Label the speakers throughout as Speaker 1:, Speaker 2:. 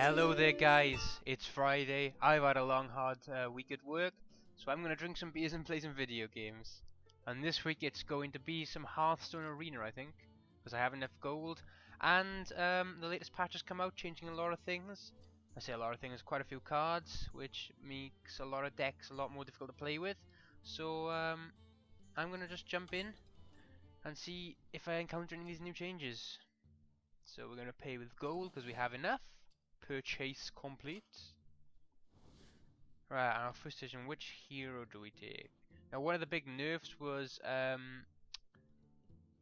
Speaker 1: Hello there guys, it's Friday. I've had a long hard week at work, so I'm gonna drink some beers and play some video games. And this week it's going to be some Hearthstone Arena, I think, because I have enough gold. And the latest patch has come out, changing a lot of things. I say a lot of things, quite a few cards, which makes a lot of decks a lot more difficult to play with. So I'm gonna just jump in and see if I encounter any of these new changes. So we're gonna pay with gold because we have enough. Purchase complete. Right, our first decision, which hero do we take? Now one of the big nerfs was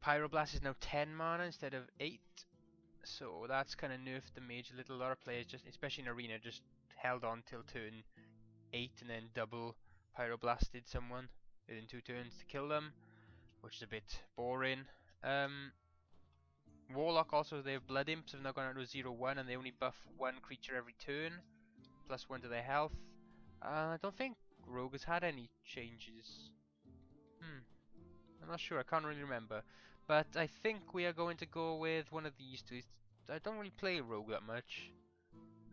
Speaker 1: Pyroblast is now 10 mana instead of 8. So that's kind of nerfed the mage a little. A lot of players, just especially in arena, just held on till turn 8 and then double Pyroblasted someone within 2 turns to kill them, which is a bit boring. Warlock also, they have Blood Imps have now gone out to a 0-1 and they only buff one creature every turn, plus 1 to their health. I don't think Rogue has had any changes. I'm not sure, I can't really remember. But I think we are going to go with one of these two. I don't really play Rogue that much.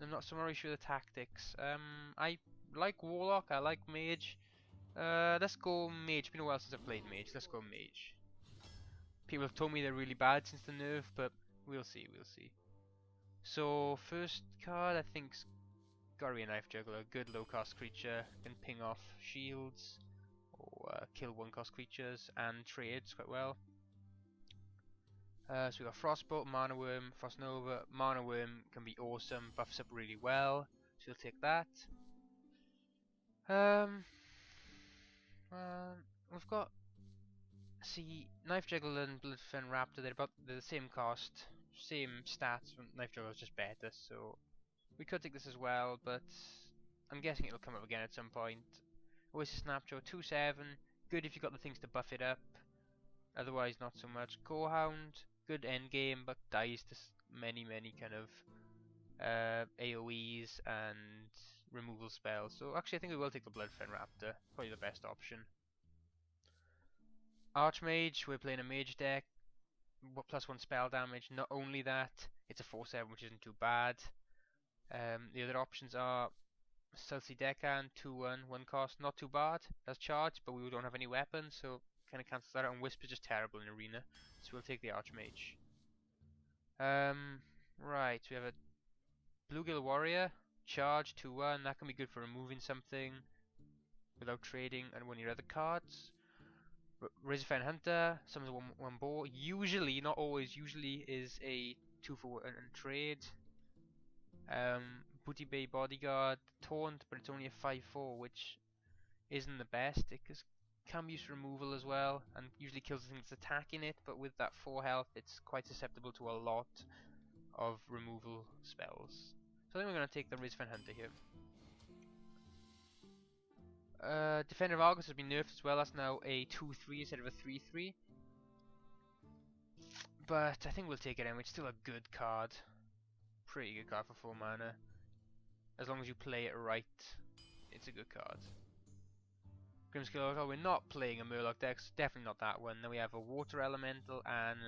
Speaker 1: I'm not so really sure the tactics. I like Warlock, I like Mage. Let's go Mage. It's been a while since I've played Mage. Let's go Mage. People have told me they're really bad since the nerf, but we'll see, we'll see. So, first card I think's gotta be a Knife Juggler. Good low cost creature, can ping off shields, or kill 1-cost creatures, and trades quite well. So we got Frostbolt, Mana Worm, Frost Nova. Mana Worm can be awesome, buffs up really well, so we'll take that. We've got, see, Knife Juggler and Bloodfen Raptor, they're the same cost, same stats, but Knife Juggler is just better, so we could take this as well, but I'm guessing it'll come up again at some point. Oasis Snapshot, 2-7, good if you've got the things to buff it up, otherwise not so much. Gorehound, good endgame, but dies to many kind of AoEs and removal spells, so actually I think we will take the Bloodfen Raptor, probably the best option. Archmage, we're playing a mage deck, +1 spell damage. Not only that, it's a 4-7, which isn't too bad. The other options are Stealthy Deckhand, 2-1, 1 cost, not too bad. That's charged, but we don't have any weapons, so kind of cancels that out. And Whisper's just terrible in arena, so we'll take the Archmage. Right, we have a Bluegill Warrior, charge, 2-1. That can be good for removing something without trading and one of your other cards. Razorfen Hunter, summons one boar. Usually, not always, usually is a 2-for-1 trade. Booty Bay Bodyguard, Taunt, but it's only a 5-4, which isn't the best. It can be used for removal as well, and usually kills the thing that's attacking it, but with that 4 health, it's quite susceptible to a lot of removal spells. So I think we're going to take the Razorfen Hunter here. Defender of Argus has been nerfed as well. That's now a 2-3 instead of a 3-3. But I think we'll take it anyway. It's still a good card. Pretty good card for 4 mana. As long as you play it right, it's a good card. Grimskill Auto, we're not playing a Murloc deck, so definitely not that one. Then we have a Water Elemental and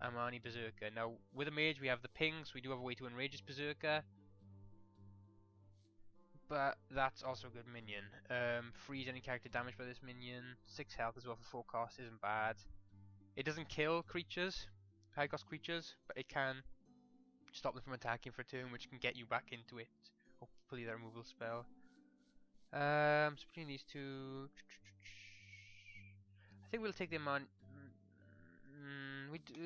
Speaker 1: an Amani Berserker. Now, with a Mage, we have the pings. We do have a way to enrage this Berserker. But that's also a good minion. Freeze any character damaged by this minion. 6 health as well for 4 cost isn't bad. It doesn't kill creatures, high cost creatures, but it can stop them from attacking for a turn, which can get you back into it. Hopefully the removal spell. So between these two, I think we'll take the Amani.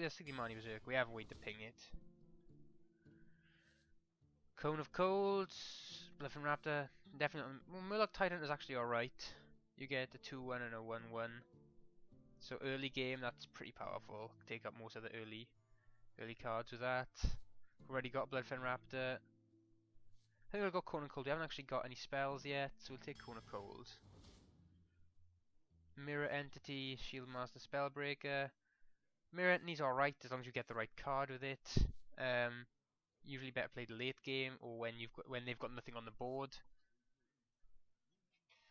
Speaker 1: Let's take the Amani Berserk. We have a way to ping it. Cone of Colds, Bloodfen Raptor, definitely. Well, Murloc Titan is actually alright. You get a 2-1 and a 1-1. So early game, that's pretty powerful. Take up most of the early cards with that. Already got Bloodfen Raptor. I think we'll go Cone of Cold. We haven't actually got any spells yet, so we'll take Cone of Cold. Mirror Entity, Shield Master, Spellbreaker. Mirror Entity's alright as long as you get the right card with it. Usually better played late game, or when they've got nothing on the board,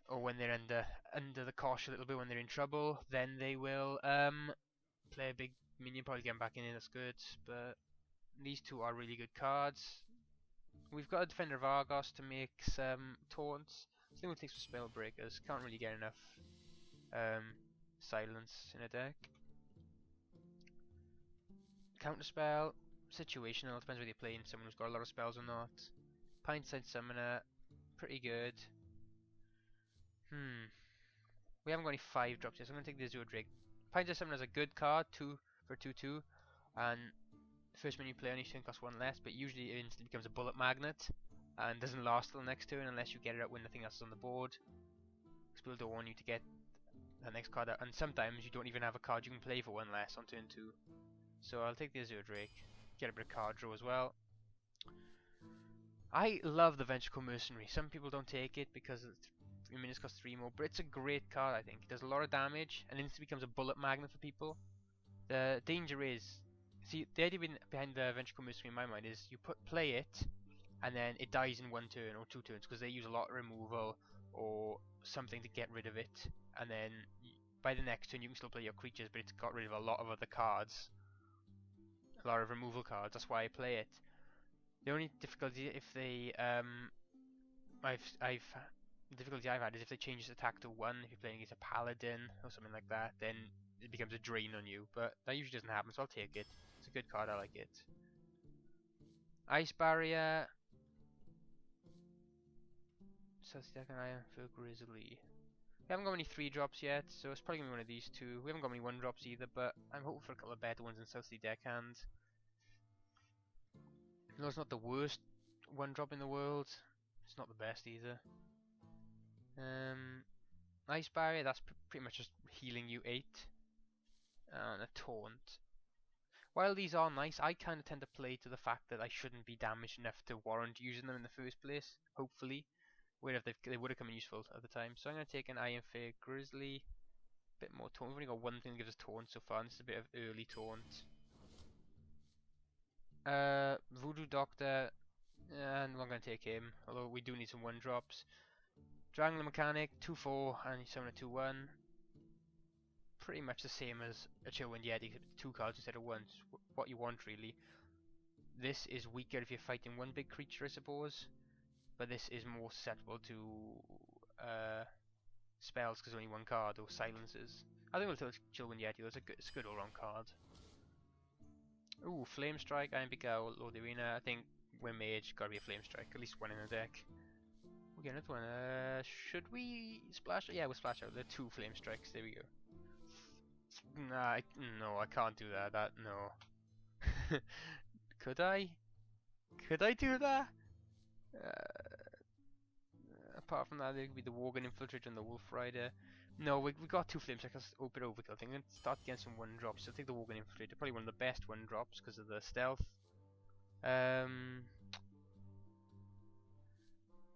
Speaker 1: or when they're under the cosh a little bit when they're in trouble. Then they will play a big minion, probably get back in. That's good. But these two are really good cards. We've got a Defender of Argos to make some taunts. I think we'll take some spell breakers. Can't really get enough silence in a deck. Counterspell, situational, depends whether you're playing someone who's got a lot of spells or not. Pint-sized Summoner, pretty good. We haven't got any 5 drops yet, so I'm going to take the Azure Drake. Pint-sized Summoner is a good card, 2 for 2/2, and the first menu you play on each turn costs 1 less, but usually it instantly becomes a bullet magnet, and doesn't last till the next turn unless you get it out when nothing else is on the board. Because people don't want you to get the next card out, and sometimes you don't even have a card you can play for 1 less on turn 2. So I'll take the Azure Drake, get a bit of card draw as well. I love the Vengeful Mercenary. Some people don't take it because 3 minutes costs 3 more, but it's a great card, I think. It does a lot of damage and instantly becomes a bullet magnet for people. The danger is, see, the idea behind the Vengeful Mercenary in my mind is you play it, and then it dies in 1 turn or 2 turns because they use a lot of removal or something to get rid of it, and then by the next turn you can still play your creatures, but it's got rid of a lot of other cards, a lot of removal cards. That's why I play it. The only difficulty if they the difficulty I've had is if they change its attack to 1, if you're playing against a paladin or something like that, then it becomes a drain on you, but that usually doesn't happen, so I'll take it. It's a good card, I like it. Ice Barrier, Second Iron for Grizzly. We haven't got any 3 drops yet, so it's probably going to be one of these 2. We haven't got any 1 drops either, but I'm hoping for a couple of better ones in Southly Deckhand. No, it's not the worst 1 drop in the world. It's not the best either. Ice Barrier, that's pretty much just healing you 8. And a Taunt. While these are nice, I kind of tend to play to the fact that I shouldn't be damaged enough to warrant using them in the first place, hopefully. Whereas they would have come in useful at the time. So I'm going to take an Iron Fair Grizzly. Bit more taunt. We've only got 1 thing that gives us taunt so far, and this is a bit of early taunt. Voodoo Doctor, and we're going to take him, although we do need some 1 drops. Drangler Mechanic, 2/4, and you summon a 2/1. Pretty much the same as a Chillwind Yeti, 2 cards instead of 1. What you want, really. This is weaker if you're fighting 1 big creature, I suppose, but this is more susceptible to spells because only 1 card, or silences. I think we'll take Chillwind Yeti, it's a good all-round card. Ooh, Flame Strike, Iron Beak Owl, Lord Arena. I think we're Mage, gotta be a Flame Strike, at least 1 in the deck. We'll get another one. Should we splash? Yeah, we'll splash out. There are 2 Flame Strikes, there we go. Nah, no, I can't do that, no. Could I? Could I do that? Apart from that, there could be the Worgen Infiltrator and the Wolf Rider. No, we got 2 Flame Strikes, that's a bit overkill. I think I'm going to start getting some 1 drops. So I'll take the Worgen Infiltrator, probably one of the best 1 drops because of the stealth.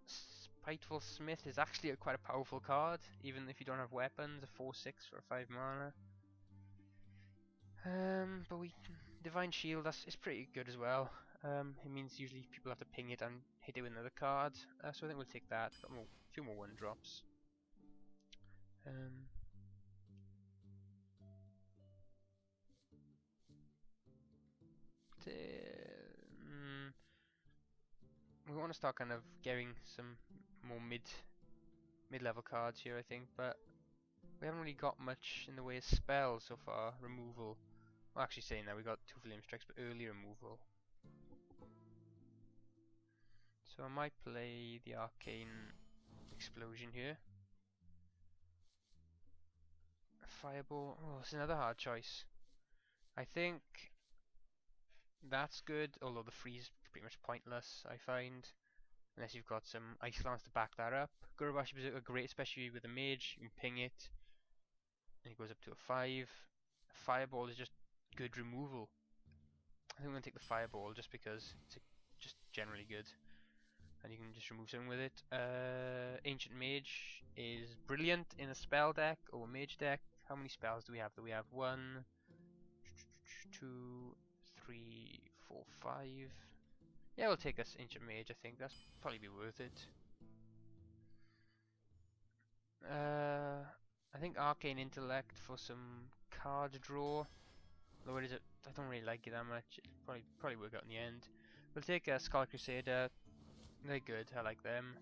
Speaker 1: Spiteful Smith is actually quite a powerful card, even if you don't have weapons. A 4/6 for a 5 mana. But Divine Shield, is pretty good as well. It means usually people have to ping it and hit it with another card. So I think we'll take that. Got a few more 1 drops. We want to start kind of getting some more mid-level cards here, I think, but we haven't really got much in the way of spells so far. Removal. Well, actually saying that, we got 2 Flame Strikes, but early removal. So I might play the Arcane Explosion here. Fireball. Oh, it's another hard choice. I think that's good, although the freeze is pretty much pointless, I find. Unless you've got some Ice Lance to back that up. Gurubashi Berserker are great, especially with a Mage. You can ping it, and it goes up to a 5. Fireball is just good removal. I think I'm going to take the Fireball just because it's just generally good. And you can just remove something with it. Ancient Mage is brilliant in a spell deck or a mage deck. How many spells do we have? We have 1, 2, 3, 4, 5. Yeah, we'll take us Ancient Mage, I think. That's probably be worth it. I think Arcane Intellect for some card draw. Although I don't really like it that much. It'll probably work out in the end. We'll take a Skull Crusader, They're good, I like them.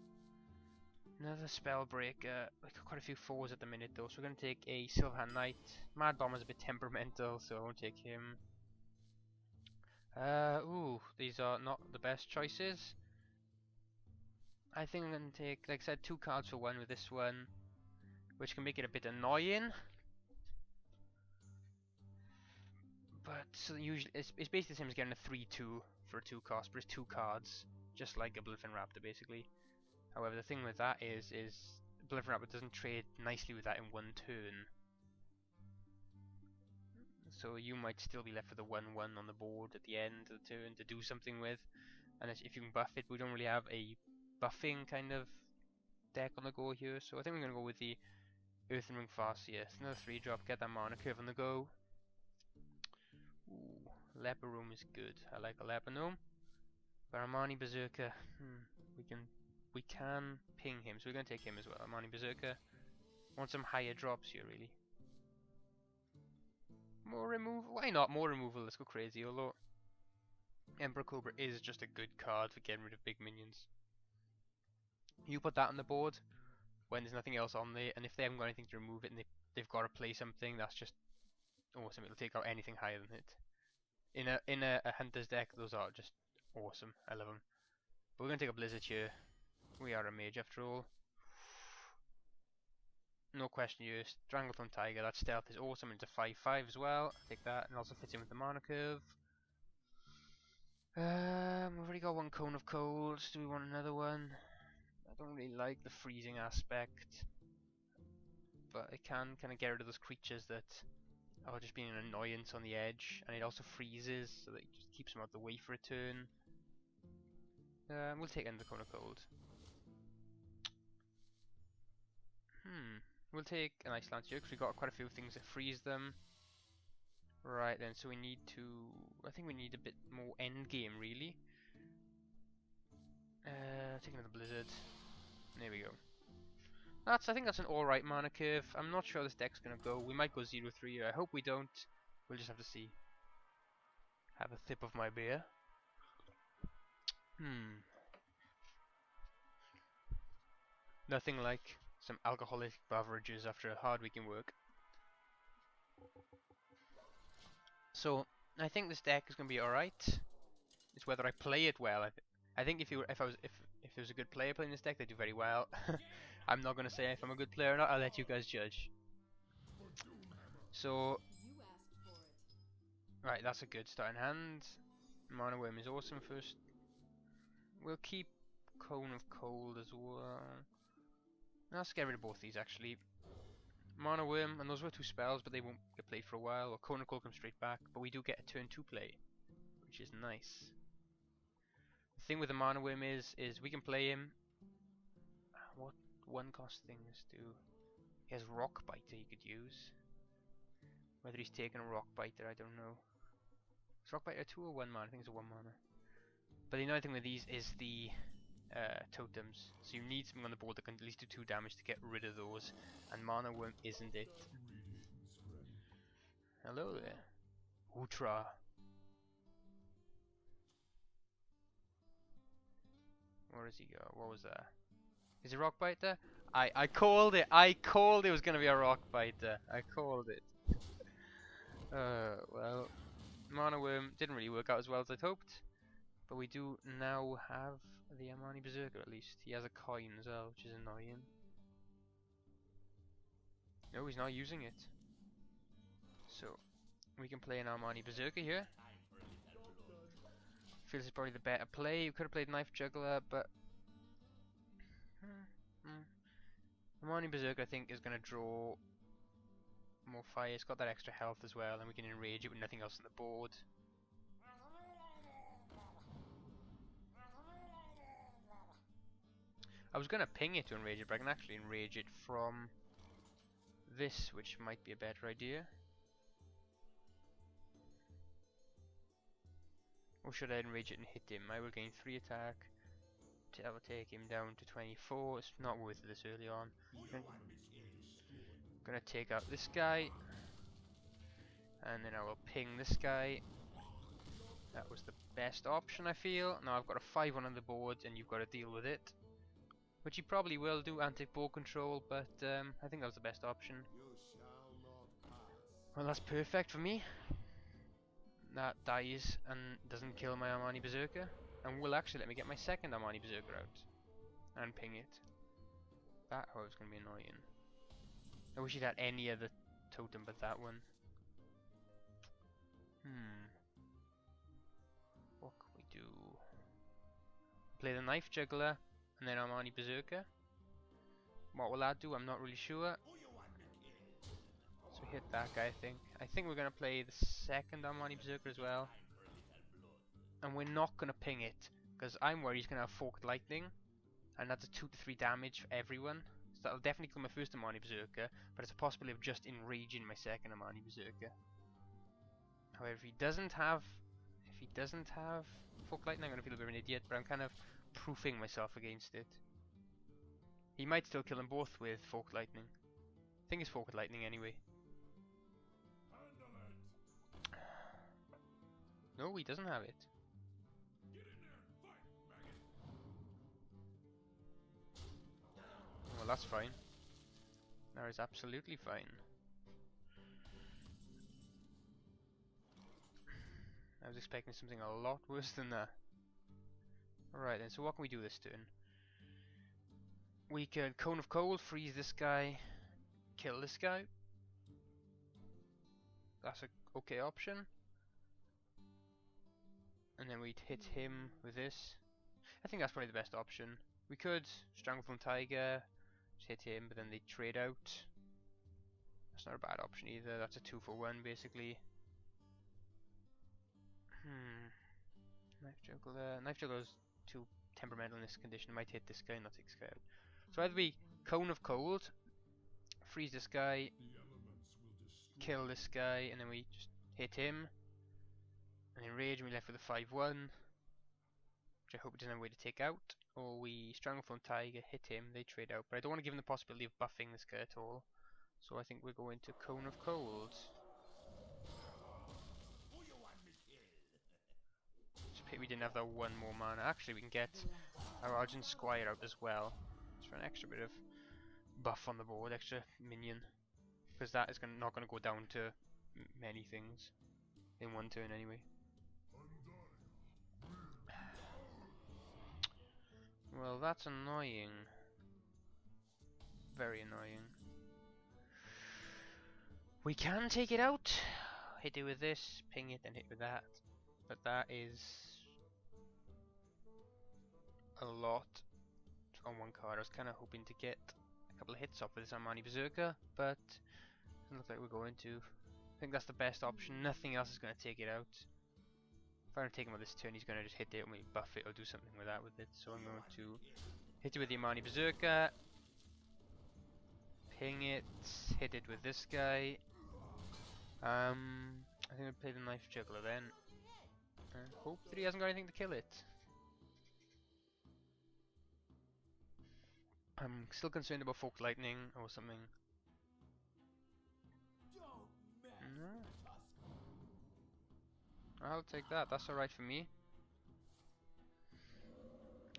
Speaker 1: Another Spellbreaker. We've got quite a few 4s at the minute though, so we're going to take a Silverhand Knight. Mad Bomber's a bit temperamental, so I won't take him. Ooh, these are not the best choices. I think I'm going to take, like I said, 2 cards for 1 with this one, which can make it a bit annoying. But so usually it's basically the same as getting a 3/2 for a 2 cost, but it's 2 cards, just like a Bliffin Raptor basically. However, the thing with that is Bliffin Raptor doesn't trade nicely with that in 1 turn. So you might still be left with a 1/1 on the board at the end of the turn to do something with. And if you can buff it, we don't really have a buffing kind of deck on the go here. So I think we're going to go with the Earthen Ring Farseer. It's another 3-drop, get that mana curve on the go. Ooh, Leper Room is good. I like a Leper Gnome. Baramani Berserker. We can ping him, so we're going to take him as well. Armani Berserker. Want some higher drops here, really. More removal? Why not? More removal, let's go crazy. Although Emperor Cobra is just a good card for getting rid of big minions. You put that on the board when there's nothing else on there, and if they haven't got anything to remove it and they've got to play something, that's just awesome. It'll take out anything higher than it. In a hunter's deck, those are just awesome. I love them. But we're going to take a Blizzard here. We are a mage after all. No question here. Stranglethorn Tiger, that stealth is awesome. It's a 5/5 as well. Take that, and also fits in with the mana curve. We've already got 1 Cone of Cold. Do we want another one? I don't really like the freezing aspect, but it can kind of get rid of those creatures that are just being an annoyance on the edge, and it also freezes, so that it just keeps them out the way for a turn. We'll take another Cone of Cold. We'll take an Ice Lance here because we've got quite a few things that freeze them. Right then, so we need to... I think we need a bit more end game, really. Take another Blizzard. There we go. I think that's an alright mana curve. I'm not sure how this deck's gonna go. We might go 0-3. I hope we don't. We'll just have to see. Have a sip of my beer. Nothing like some alcoholic beverages after a hard week in work. So I think this deck is gonna be alright. It's whether I play it well. I think if there was a good player playing this deck, they do very well. I'm not gonna say if I'm a good player or not. I'll let you guys judge. So, right, that's a good starting hand. Mana Worm is awesome first. We'll keep Cone of Cold as well. Let's get rid of both these actually. Mana Worm, and those were 2 spells, but they won't get played for a while. Or Cone of Cold comes straight back, but we do get a turn 2 play, which is nice. The thing with the Mana Worm is we can play him. What 1-cost things do? He has Rock Biter he could use. Whether he's taking a Rock Biter, I don't know. Is Rock Biter 2 or 1 mana? I think it's a 1 mana. But the annoying thing with these is the totems. So you need something on the board that can at least do 2 damage to get rid of those. And Mana Worm isn't it. Hello there. Ultra. Where does he go? What was that? Is it Rock Biter? I called it. I called it was gonna be a Rock Biter. I called it. Well, Mana Worm didn't really work out as well as I'd hoped, but we do now have the Armani Berserker at least. He has a coin as well, which is annoying. No, he's not using it. So, we can play an Armani Berserker here. Feels it's probably the better play. You could have played Knife Juggler, but... Armani Berserker I think is going to draw more fire. It's got that extra health as well, and we can enrage it with nothing else on the board. I was going to ping it to enrage it, but I can actually enrage it from this, which might be a better idea. Or should I enrage it and hit him? I will gain 3 attack. I will take him down to 24. It's not worth it this early on. Gonna take out this guy, and then I will ping this guy. That was the best option, I feel. Now I've got a 5-1 on the board, and you've got to deal with it. Which you probably will do, anti-board control, but I think that was the best option. Well, that's perfect for me. That dies and doesn't kill my Armani Berserker. And will actually let me get my second Armani Berserker out. And ping it. That was going to be annoying. I wish he'd had any other totem but that one. What can we do? Play the Knife Juggler and then Armani Berserker. What will that do? I'm not really sure. So we hit that guy, I think. I think we're going to play the second Armani Berserker as well. And we're not going to ping it. Because I'm worried he's going to have Forked Lightning. And that's a 2 to 3 damage for everyone. So that'll definitely kill my first Armani Berserker. But it's a possibility of just enraging my second Armani Berserker. However, if he doesn't have Forked Lightning, I'm going to feel a bit of an idiot. But I'm kind of proofing myself against it. He might still kill them both with Forked Lightning. I think it's Forked Lightning anyway. No, he doesn't have it. Well, that's fine. That is absolutely fine. I was expecting something a lot worse than that. Alright then, so what can we do this turn? We can Cone of Cold, freeze this guy, kill this guy. That's a okay option. And then we'd hit him with this. I think that's probably the best option. We could Stranglethorn Tiger, just hit him, but then they trade out. That's not a bad option either. That's a 2 for 1 basically. Knife Juggler. Knife Juggler's too temperamental in this condition. It might hit this guy and not take this guy out. So either we Cone of Cold, freeze this guy, kill this guy, and then we just hit him. And then Rage, and we left with a 5-1. Which I hope it doesn't have a way to take out. Or we Stranglethorn Tiger, hit him, they trade out. But I don't want to give them the possibility of buffing this guy at all. So I think we're going to Cone of Cold. We didn't have that one more mana. Actually, we can get our Argent Squire out as well. Just for an extra bit of buff on the board, extra minion. Because that is not going to go down to many things in one turn anyway. Well, that's annoying. Very annoying. We can take it out. Hit it with this, ping it, and hit with that. But that is a lot on one card. I was kind of hoping to get a couple of hits off with this Armani Berserker, but it doesn't look like we're going to. I think that's the best option. Nothing else is going to take it out. If I don't take him on this turn, he's going to just hit it and we buff it or do something with that with it. So I'm going to hit it with the Armani Berserker, ping it, hit it with this guy. I think I'll play the Knife Juggler then. And hope that he hasn't got anything to kill it. I'm still concerned about Forked Lightning or something. No. I'll take that, that's alright for me.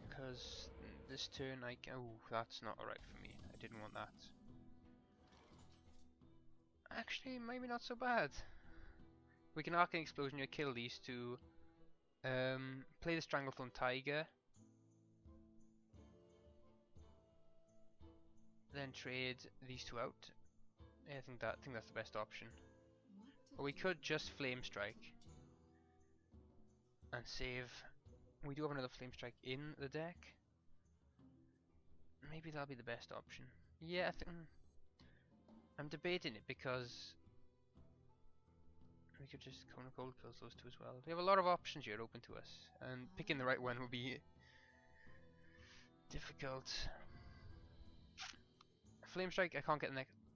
Speaker 1: Because this turn oh, that's not alright for me. I didn't want that. Actually, maybe not so bad. We can Arcane Explosion here, kill these two. Play the Stranglethorn Tiger. Then trade these two out. Yeah, I think that's the best option. Or we could just Flame Strike and save. We do have another Flame Strike in the deck. Maybe that'll be the best option. Yeah, I think I'm debating it because we could just Cone of Cold kills those two as well. We have a lot of options here open to us, and picking the right one will be difficult. Flame Strike, I can't get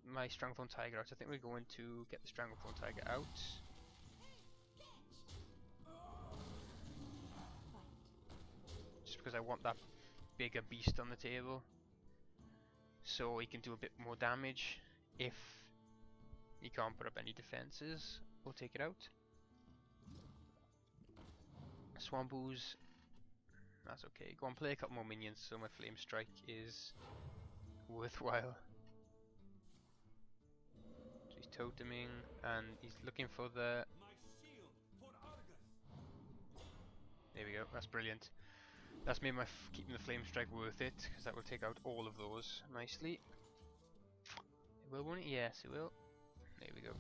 Speaker 1: my Stranglethorn Tiger out. So I think we're going to get the Stranglethorn Tiger out. Just because I want that bigger beast on the table. So he can do a bit more damage. If he can't put up any defenses, we'll take it out. Swamp Ooze, that's okay. Go on, play a couple more minions so my Flame Strike is worthwhile. So he's toteming and he's looking for the... There we go, that's brilliant. That's made my keeping the Flame Strike worth it, because that will take out all of those nicely. It will, won't it? Yes, it will. There we go.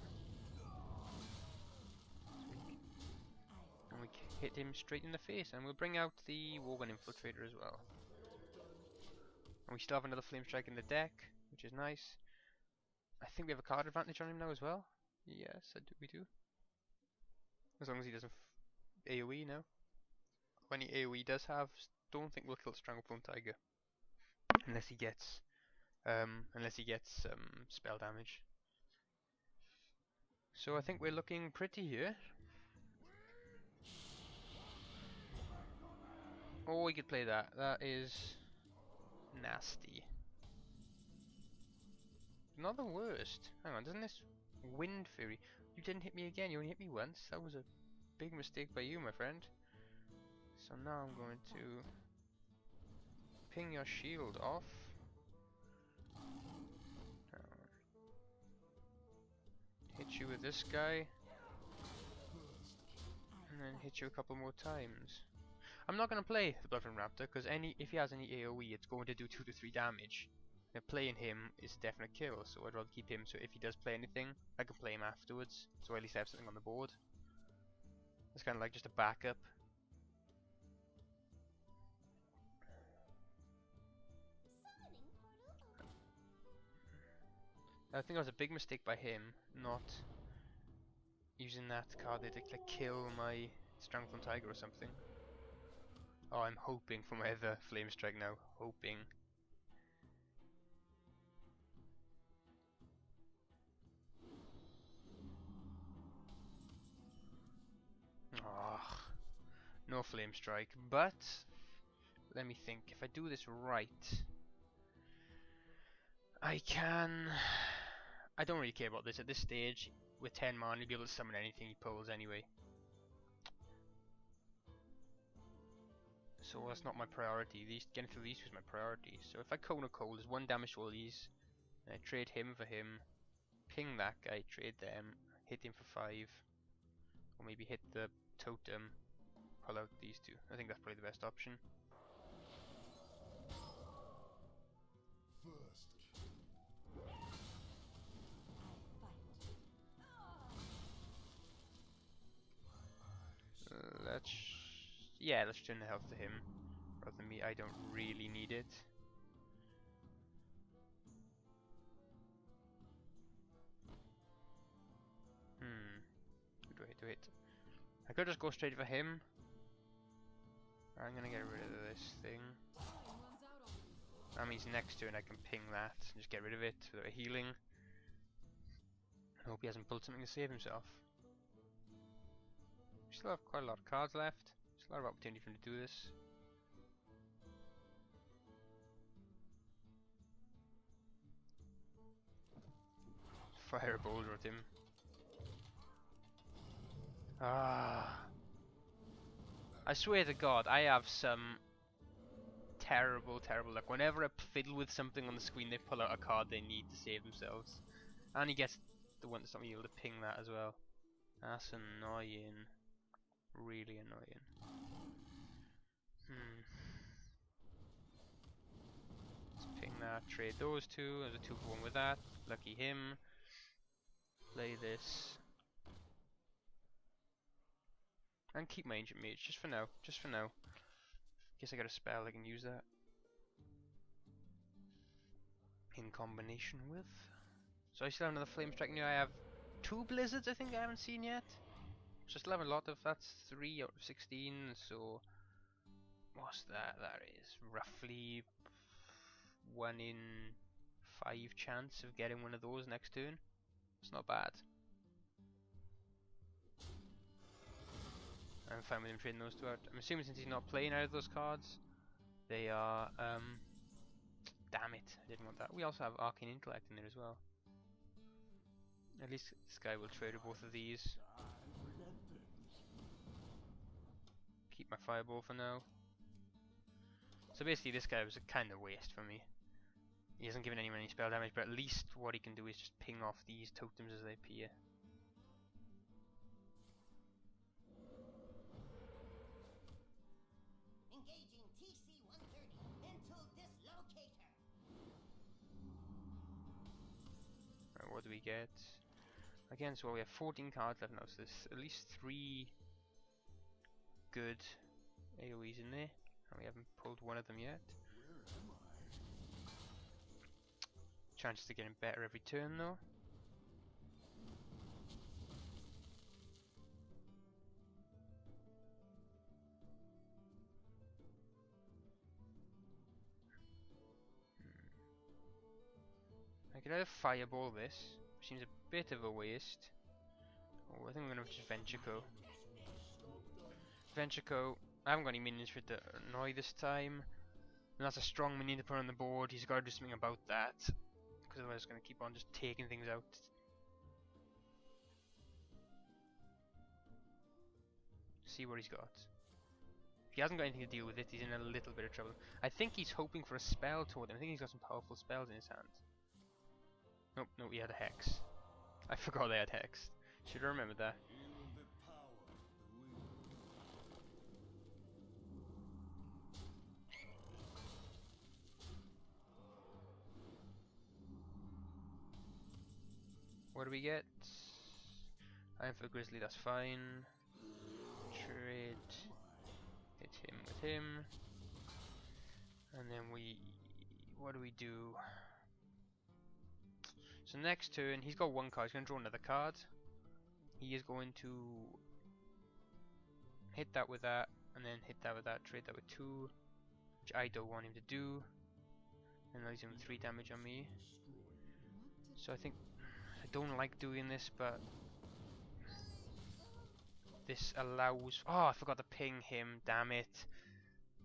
Speaker 1: And we hit him straight in the face, and we'll bring out the Worgen Infiltrator as well. And we still have another Flame Strike in the deck, which is nice. I think we have a card advantage on him now as well. Yes, we do. As long as he doesn't AoE now. When he AoE does have, don't think we'll kill Strangleplum Tiger. Unless he gets spell damage. So I think we're looking pretty here. Oh, we could play that. That is nasty. Not the worst. Hang on, doesn't this Wind Fury? You didn't hit me again, you only hit me once. That was a big mistake by you, my friend. So now I'm going to ping your shield off. Hit you with this guy. And then hit you a couple more times. I'm not going to play the Bloodfin Raptor because if he has any AoE, it's going to do 2 to 3 damage. Now playing him is a definite kill, so I'd rather keep him. So if he does play anything, I can play him afterwards. So at least I have something on the board. It's kind of like just a backup. I think that was a big mistake by him, not using that card to like kill my Strangleplum Tiger or something. Oh, I'm hoping for my other Flame Strike now. Hoping. Oh, no Flame Strike. But let me think. If I do this right, I can. I don't really care about this at this stage. With 10 mana, you'll be able to summon anything he pulls anyway. So that's not my priority. Getting through these is my priority. So if I Kona Cold, there's 1 damage to all these. And I trade him for him. Ping that guy, trade them. Hit him for 5. Or maybe hit the totem. Pull out these 2. I think that's probably the best option. Let's turn the health to him rather than me. I don't really need it. Who do I hit? I could just go straight for him. I'm gonna get rid of this thing. That means next turn I can ping that and just get rid of it without healing. I hope he hasn't pulled something to save himself. We still have quite a lot of cards left. There's a lot of opportunity for him to do this. Fire a boulder at him. Ah. I swear to God, I have some terrible luck. Whenever I fiddle with something on the screen, they pull out a card they need to save themselves. And he gets the one that's not able to ping that as well. That's annoying. Really annoying. Let's ping that, trade those 2. There's a 2 for 1 with that. Lucky him. Play this. And keep my Ancient Mage, just for now. Just for now. Guess I got a spell, I can use that. In combination with... So I still have another Flame Strike now. I have 2 Blizzards I think I haven't seen yet. So I still have a lot of... That's 3 out of 16, so... What's that? That is roughly 1 in 5 chance of getting one of those next turn. It's not bad. I'm fine with him trading those 2 out. I'm assuming since he's not playing out of those cards, they are, damn it, I didn't want that. We also have Arcane Intellect in there as well. At least this guy will trade with both of these. keep my fireball for now. So basically this guy was a kind of waste for me. He hasn't given anyone any spell damage, but at least what he can do is just ping off these totems as they appear.
Speaker 2: Engaging TC-130 mental dislocator.
Speaker 1: Right, what do we get? Again, so we have 14 cards left now, so there's at least 3 good AoEs in there, and we haven't pulled one of them yet. Chances of getting better every turn though. I could either fireball this, which seems a bit of a waste. Oh, I think I'm gonna just Venture Co. Venture Co. I haven't got any minions for it to annoy this time. And that's a strong minion to put on the board. He's got to do something about that. Because otherwise it's going to keep on just taking things out. See what he's got. If he hasn't got anything to deal with it, he's in a little bit of trouble. I think he's hoping for a spell toward him. I think he's got some powerful spells in his hand. Nope, no, he had a hex. I forgot they had hex. Should have remembered that. What do we get? Iron for Grizzly, that's fine. Trade. Hit him with him. And then what do we do? So next turn, he's got one card, he's going to draw another card. He is going to hit that with that, and then hit that with that, trade that with 2, which I don't want him to do. And now he's doing 3 damage on me. So I think I don't like doing this, but this allows... Oh, I forgot to ping him, damn it.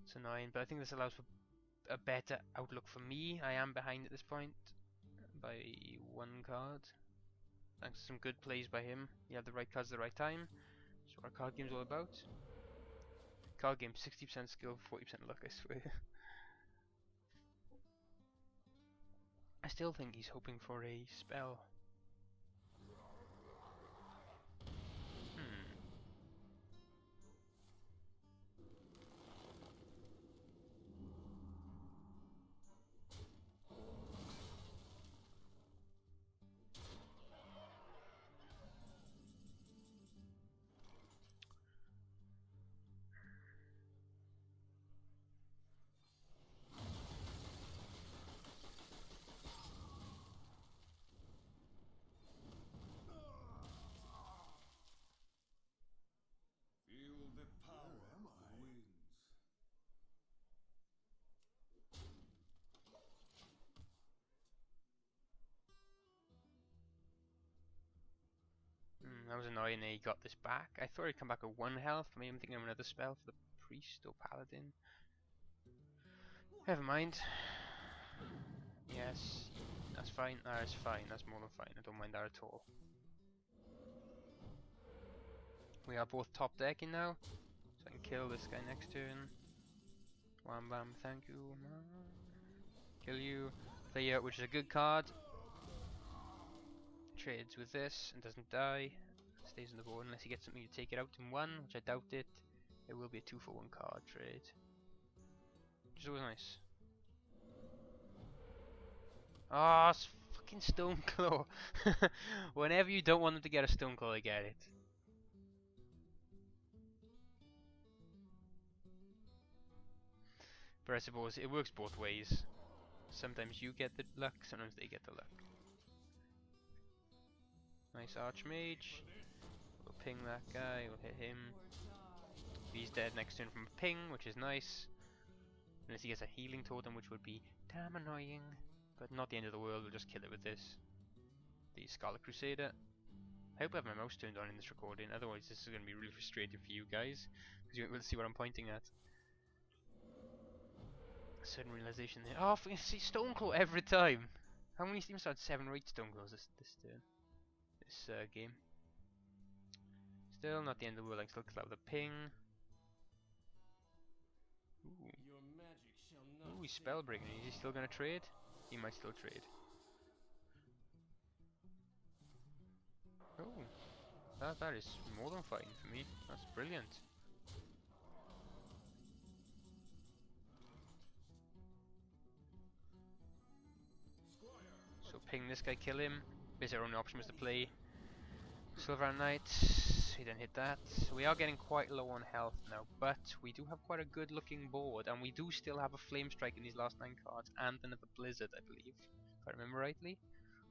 Speaker 1: It's annoying, but I think this allows for a better outlook for me. I am behind at this point by 1 card. Thanks to some good plays by him. He had the right cards at the right time. That's what our card game's all about. Card game, 60% skill, 40% luck, I swear. I still think he's hoping for a spell. That was annoying that he got this back. I thought he'd come back with 1 health, but maybe I'm thinking of another spell for the priest or paladin. Never mind. Yes, that's fine. That's fine. That's more than fine. I don't mind that at all. We are both top decking now, so I can kill this guy next turn. Wham bam, thank you. Kill you. Play out, which is a good card. Trades with this and doesn't die. Stays on the board unless he gets something to take it out in 1, which I doubt it. It will be a 2-for-1 card trade. Which is always nice. Ah, oh, fucking Stoneclaw. Whenever you don't want them to get a Stoneclaw, they get it. But I suppose it works both ways. Sometimes you get the luck, sometimes they get the luck. Nice Archmage. We'll ping that guy, we'll hit him. He's dead next turn from a ping, which is nice. Unless he gets a healing totem, which would be damn annoying. But not the end of the world, we'll just kill it with this. The Scarlet Crusader. I hope I have my mouse turned on in this recording, otherwise this is going to be really frustrating for you guys. Because you won't be able to see what I'm pointing at. Sudden realization there. Oh, I see Stoneclaw every time! How many teams had 7 or 8 Stoneclaws this turn? This game. Still not the end of the world, I can still kill out with a ping. Ooh.
Speaker 3: Your magic shall not
Speaker 1: Ooh, he's
Speaker 3: save
Speaker 1: spellbreaking. Is he still gonna trade? He might still trade. Oh, that is more than fine for me. That's brilliant. So ping this guy, kill him. Basically our only option was to play Silver and Knight. He didn't hit that. We are getting quite low on health now, but we do have quite a good looking board, and we do still have a Flame Strike in these last 9 cards, and another Blizzard, I believe, if I remember rightly.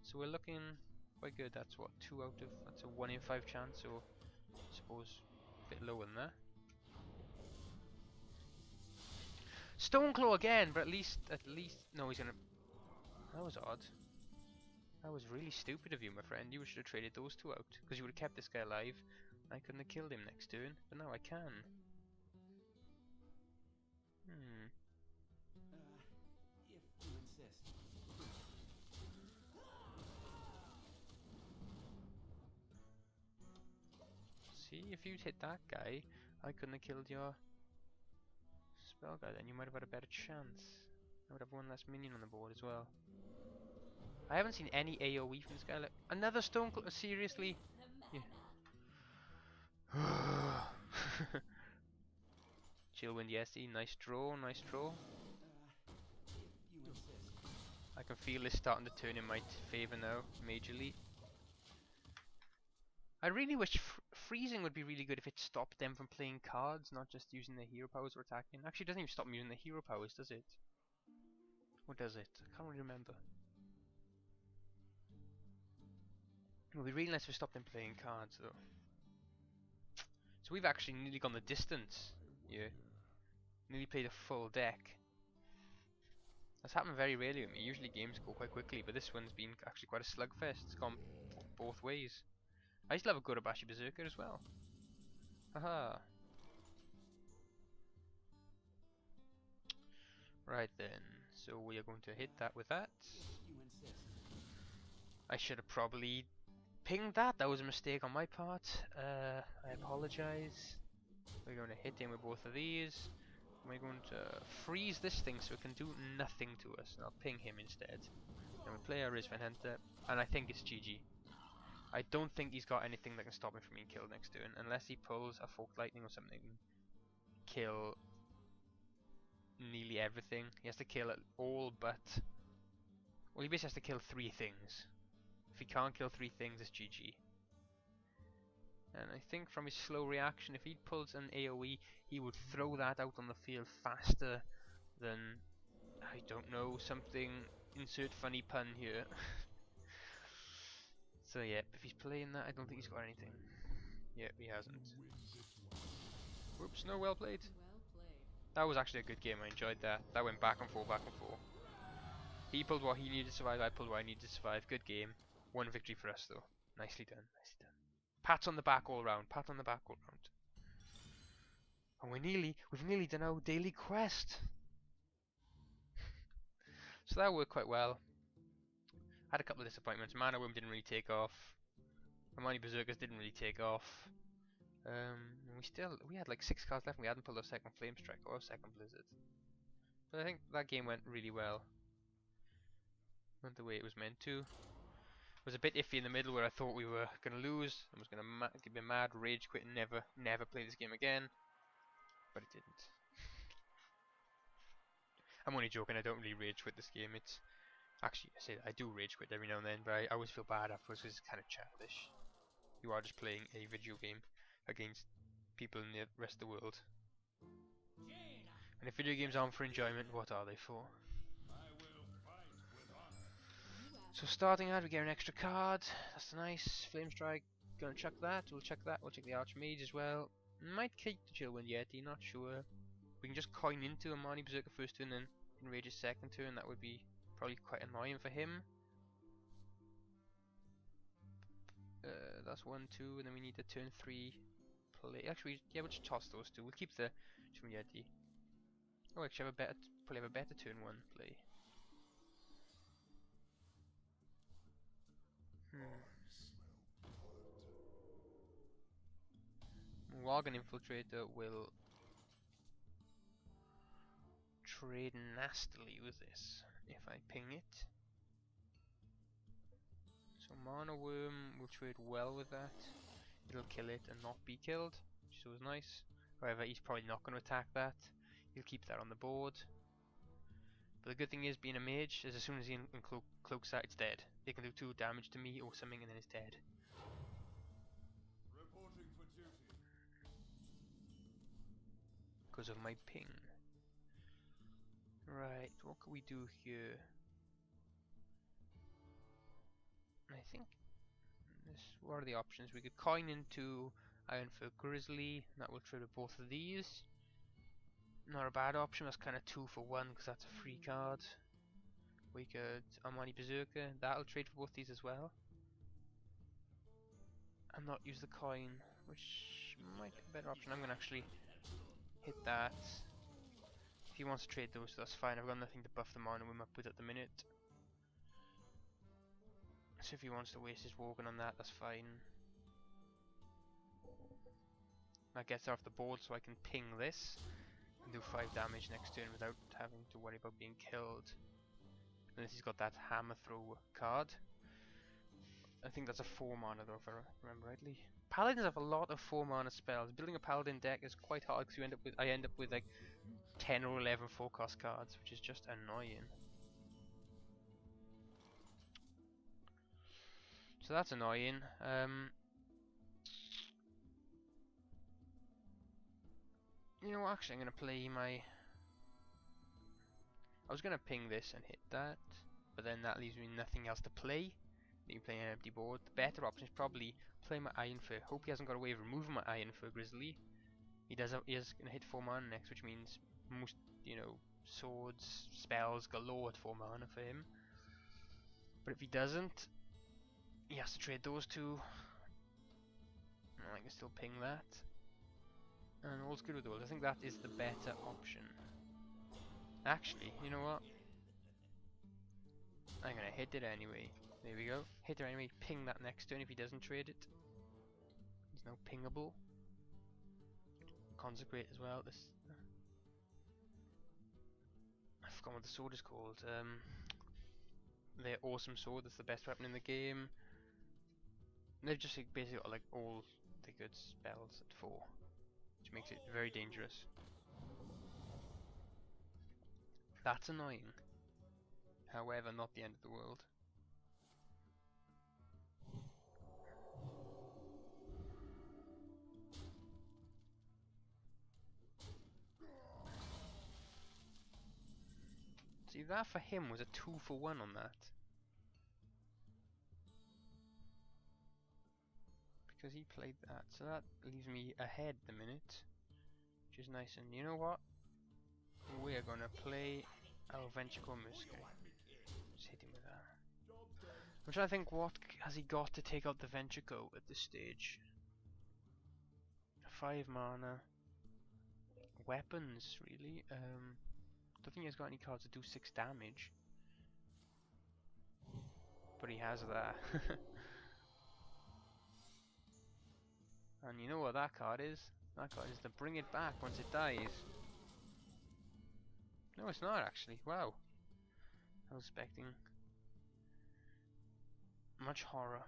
Speaker 1: So we're looking quite good. That's what, that's a 1 in 5 chance, so I suppose a bit lower than that. Stoneclaw again, but at least, no, he's gonna, that was odd. That was really stupid of you, my friend. You should have traded those two out, because you would have kept this guy alive. I couldn't have killed him next turn, but now I can.
Speaker 3: if you insist.
Speaker 1: See, if you'd hit that guy, I couldn't have killed your spell guy, then you might have had a better chance. I would have one less minion on the board as well. I haven't seen any AoE from this guy. Like, another Stoneclaw, seriously? Yeah. Chillwind Yeti, nice draw, nice draw.
Speaker 3: If you insist.
Speaker 1: I can feel this starting to turn in my favour now, majorly. I really wish freezing would be really good if it stopped them from playing cards, not just using their hero powers or attacking. Actually, it doesn't even stop them using their hero powers, does it? Or does it? I can't really remember. It would be really nice if we stopped them playing cards, though. So we've actually nearly gone the distance. Yeah. Nearly played a full deck. That's happened very rarely with me. Usually games go quite quickly, but this one's been actually quite a slugfest. It's gone both ways. I used to love a Gorabashi Berserker as well. Haha. Right then. So we are going to hit that with that.
Speaker 3: If you insist.
Speaker 1: I should have probably pinged that. That was a mistake on my part. I apologize. We're going to hit him with both of these. We're going to freeze this thing so it can do nothing to us. And I'll ping him instead. And we play our Rizvan Hunter. And I think it's GG. I don't think he's got anything that can stop him from being killed next turn. Unless he pulls a Forked Lightning or something. Kill nearly everything. He has to kill it all but... Well, he basically has to kill 3 things. If he can't kill 3 things, it's GG. And I think from his slow reaction, if he pulls an AoE, he would throw that out on the field faster than, I don't know, something, insert funny pun here. So yeah, if he's playing that, I don't think he's got anything. Yeah, he hasn't. Whoops, no, well played. That was actually a good game, I enjoyed that. That went back and forth, back and forth. He pulled what he needed to survive, I pulled what I needed to survive. Good game. 1 victory for us though. Nicely done, nicely done. Pats on the back all round, pat on the back all round. And we've nearly done our daily quest. So that worked quite well. Had a couple of disappointments. Mana Womb didn't really take off. Amani Berserkers didn't really take off. We had like 6 cards left and we hadn't pulled our second Flame Strike or our second Blizzard. But I think that game went really well. Went the way it was meant to. It was a bit iffy in the middle where I thought we were going to lose. I was going to be mad, rage quit and never play this game again. But it didn't. I'm only joking, I don't really rage quit this game. It's actually, I say that I do rage quit every now and then, but I always feel bad afterwards because it's kind of childish. You are just playing a video game against people in the rest of the world. And if video games aren't for enjoyment, what are they for? So starting out, we get an extra card. That's nice. Flame Strike. Gonna chuck that. We'll chuck that. We'll check the Archmage as well. Might keep the Chillwind Yeti. Not sure. We can just coin into a Marnie Berserker first turn, then enrage his second turn. That would be probably quite annoying for him. That's 1, 2, and then we need a turn 3 play. Actually, yeah, we'll just toss those 2. We'll keep the Chillwind Yeti. Oh, actually, probably have a better turn 1 play. Worgen Infiltrator will trade nastily with this if I ping it. So Mana Worm will trade well with that. It'll kill it and not be killed, which is always nice. However, he's probably not going to attack that. He'll keep that on the board. But the good thing is, being a mage, is as soon as he cloaks that, it's dead. They can do 2 damage to me or something and then it's dead.
Speaker 4: Reporting for duty.
Speaker 1: Because of my ping. Right, what can we do here? I think what are the options? We could coin into Iron for Grizzly, and that will trade with both of these. Not a bad option, that's kind of 2 for 1 because that's a free card. We could Armani Berserker, that'll trade for both these as well. And not use the coin, which might be a better option. I'm going to actually hit that. If he wants to trade those, that's fine. I've got nothing to buff the mana with at the minute. So if he wants to waste his Worgen on that, that's fine. That gets her off the board so I can ping this and do 5 damage next turn without having to worry about being killed. Unless he's got that hammer throw card. I think that's a 4 mana though, if I remember rightly. Paladins have a lot of 4 mana spells. Building a paladin deck is quite hard because I end up with like 10 or 11 4-cost cards, which is just annoying. So that's annoying. You know what, actually I'm going to play my... I was going to ping this and hit that, but then that leaves me nothing else to play. You can play an empty board. The better option is probably play my Iron Fur. Hope he hasn't got a way of removing my Iron Fur Grizzly. He is going to hit 4 mana next, which means most, swords, spells galore at 4 mana for him. But if he doesn't, he has to trade those 2. And I can still ping that. And all's good with those. I think that is the better option. Actually, you know what? I'm gonna hit it anyway. There we go. Hit it anyway. Ping that next turn if he doesn't trade it. He's now pingable. Consecrate as well. This. I forgot what the sword is called. Their awesome sword. That's the best weapon in the game. They've just basically got like all the good spells at 4, which makes it very dangerous. That's annoying. However, not the end of the world. See, that for him was a 2 for 1 on that. Because he played that, so that leaves me ahead the minute, which is nice. And you know what? We're gonna play our Ventricle Muske. Just hit him with that. I'm trying to think, what has he got to take out the Ventricle at this stage? 5 mana. Weapons, really. Don't think he's got any cards that do 6 damage. But he has that. And you know what that card is? That card is to bring it back once it dies. No, it's not actually. Wow. I was expecting much horror.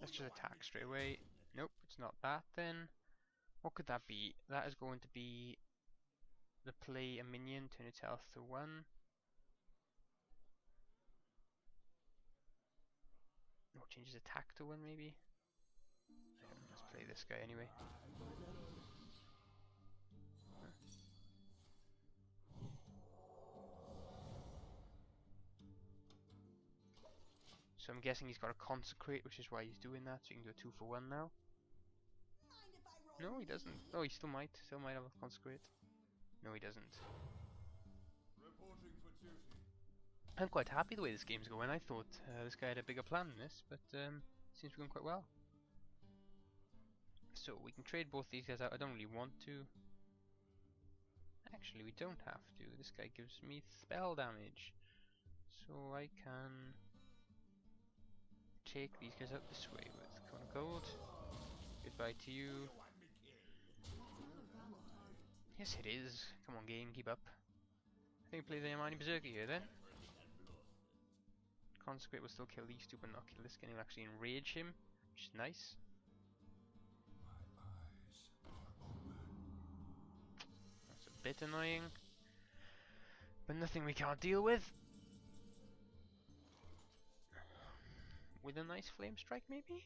Speaker 1: Let's just attack straight away. Nope, it's not that then. What could that be? That is going to be the play a minion, turn its health to 1. No, changes attack to 1 maybe. Let's play this guy anyway. So I'm guessing he's got a consecrate, which is why he's doing that, so you can do a 2 for 1 now. No, he doesn't. Oh, he still might have a consecrate. No, he doesn't.
Speaker 4: Reporting for duty.
Speaker 1: I'm quite happy the way this game's going. I thought this guy had a bigger plan than this, but seems to be going quite well. So we can trade both these guys out. I don't really want to. Actually, we don't have to. This guy gives me spell damage, so I can take these guys out this way with Cone of Gold. Goodbye to you. Yes, it is. Come on, game, keep up. I think we play the Yamani Berserker here then. Consecrate will still kill these two, but not kill this guy. He'll actually enrage him, which is nice. That's a bit annoying, but nothing we can't deal with. With a nice flame strike, maybe?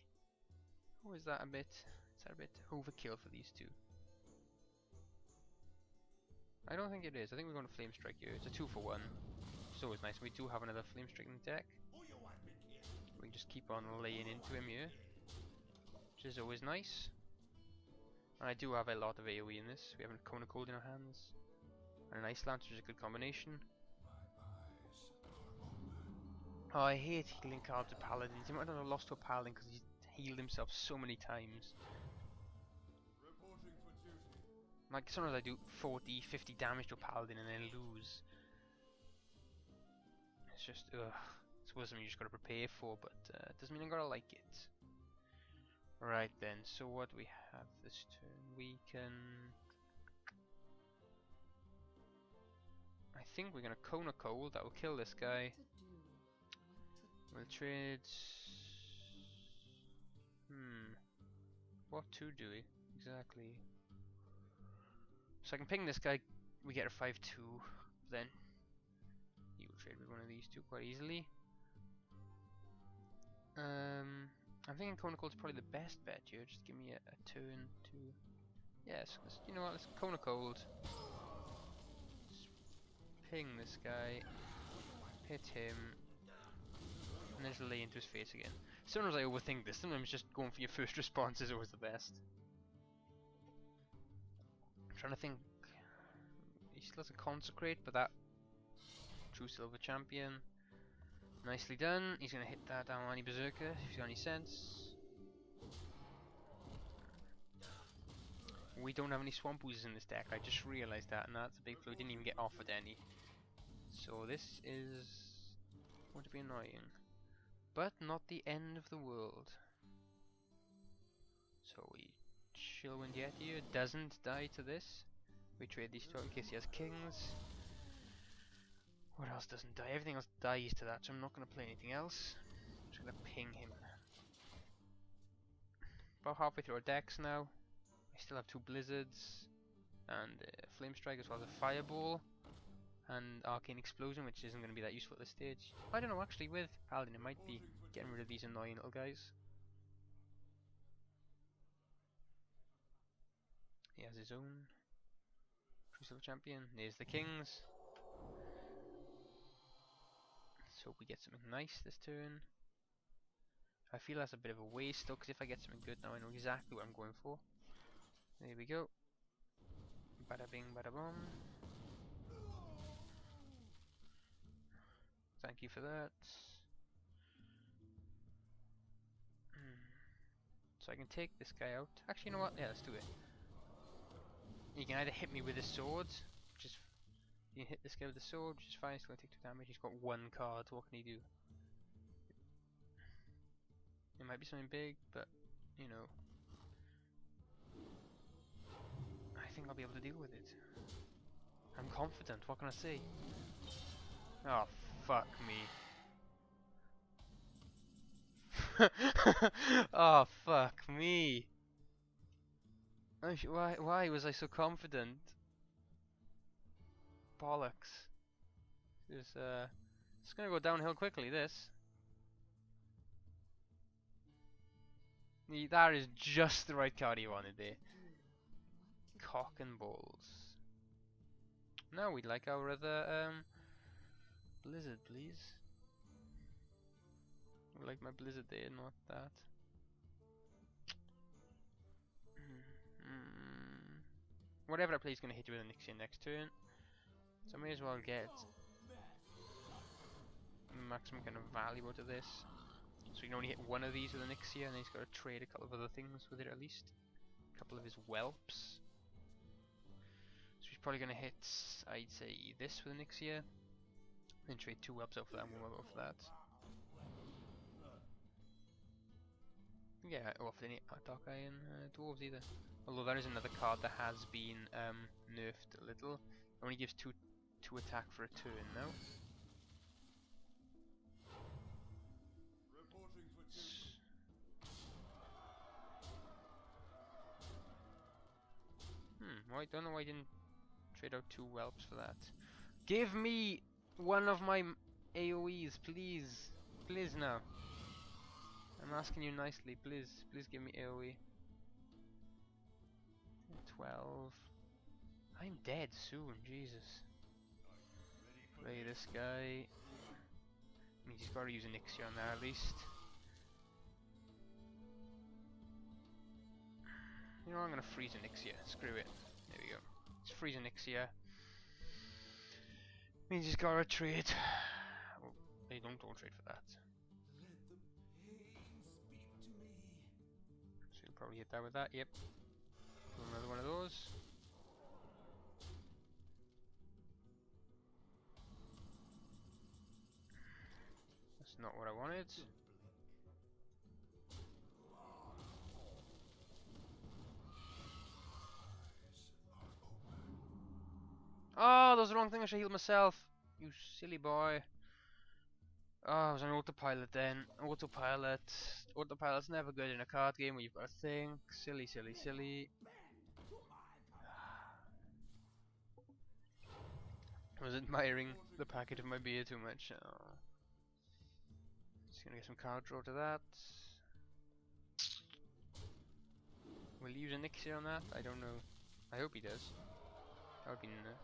Speaker 1: Or is that a bit? Is that a bit overkill for these two? I don't think it is. I think we're going to flame strike here. It's a 2-for-1. It's always nice. We do have another flame strike in the deck. We can just keep on laying into him here, which is always nice. And I do have a lot of AoE in this. We have a Cone of Cold in our hands, and an Ice Lance, which is a good combination. Oh, I hate healing cards with Paladins. You might not have lost to a Paladin because he's healed himself so many times.
Speaker 4: Reporting for duty.
Speaker 1: Like, sometimes I do 40, 50 damage to a Paladin and then lose. It's just, ugh. It's something you just gotta prepare for, but doesn't mean I'm gonna like it. Right then, so what do we have this turn? We can... I think we're gonna Cone of Cold, that will kill this guy. We'll trade... What to do exactly? So I can ping this guy, we get a 5-2, then he will trade with one of these two quite easily. I'm thinking Cone of Cold is probably the best bet here. Just give me a turn to... Yes, you know what, let's Cone of Cold. Just ping this guy, hit him, and then just lay into his face again. Sometimes I overthink this, sometimes just going for your first response is always the best. I'm trying to think... He still has a Consecrate, but that... True Silver Champion. Nicely done. He's going to hit that Yamani Berserker, if he's got any sense. We don't have any Swamp Oozes in this deck, I just realised that, and that's a big flaw. We didn't even get offered any. So this is going to be annoying. But not the end of the world. So we chill when Yet here doesn't die to this. We trade these two in case he has kings. What else doesn't die? Everything else dies to that, so I'm not going to play anything else. I'm just going to ping him. About halfway through our decks now. I still have 2 Blizzards, and Flame Strike, as well as a Fireball, and Arcane Explosion, which isn't going to be that useful at this stage. I don't know, actually, with Paladin it might be getting rid of these annoying little guys. He has his own Crucible Champion. There's the kings. Let's hope we get something nice this turn. I feel that's a bit of a waste though, because if I get something good now I know exactly what I'm going for. There we go. Bada bing, bada bum. Thank you for that. So I can take this guy out. Actually, you know what? Yeah, let's do it. You can either hit me with a sword, which is... You can hit this guy with a sword, which is fine. He's going to take 2 damage. He's got 1 card. What can he do? It might be something big, but, you know... I think I'll be able to deal with it. I'm confident. What can I say? Oh, fuck me. Oh, fuck me. Why was I so confident? Bollocks. It's gonna go downhill quickly, this. That is just the right card you wanted there. Cock and balls. Now we'd like our other Blizzard, please. I would like my Blizzard there, not that. Whatever I play is going to hit you with an Onyxia next turn. So I may as well get maximum kind of value out of this. So you can only hit 1 of these with an Onyxia, and then he's got to trade a couple of other things with it at least. A couple of his whelps. So he's probably going to hit, I'd say, this with an Onyxia. Then trade 2 whelps out for that and 1 whelp out for that. Yeah, I offered any Dark Iron Dwarves either. Although there is another card that has been nerfed a little. It only gives 2 to attack for a turn now.
Speaker 4: Reporting for duty.
Speaker 1: Well, I don't know why I didn't trade out 2 whelps for that. Give me one of my AoEs, please. Please now. I'm asking you nicely, please. Please give me AoE. 12. I'm dead soon, Jesus. Play this guy. Means he's got to use Onyxia on there at least. You know, I'm gonna freeze Onyxia. Screw it. There we go. Let's freeze Onyxia. Means he's got to trade. Oh, hey, don't trade for that.
Speaker 3: Let the pain speak to me.
Speaker 1: So you'll probably hit that with that. Yep. Do another one of those. That's not what I wanted. Oh, that was the wrong thing. I should heal myself. You silly boy. Oh, I was on autopilot then. Autopilot. Autopilot's never good in a card game where you've got to think. Silly, silly, silly. I was admiring the packet of my beer too much. Oh. Just gonna get some card draw to that. Will he use an Onyxia on that? I don't know. I hope he does. That would be nice.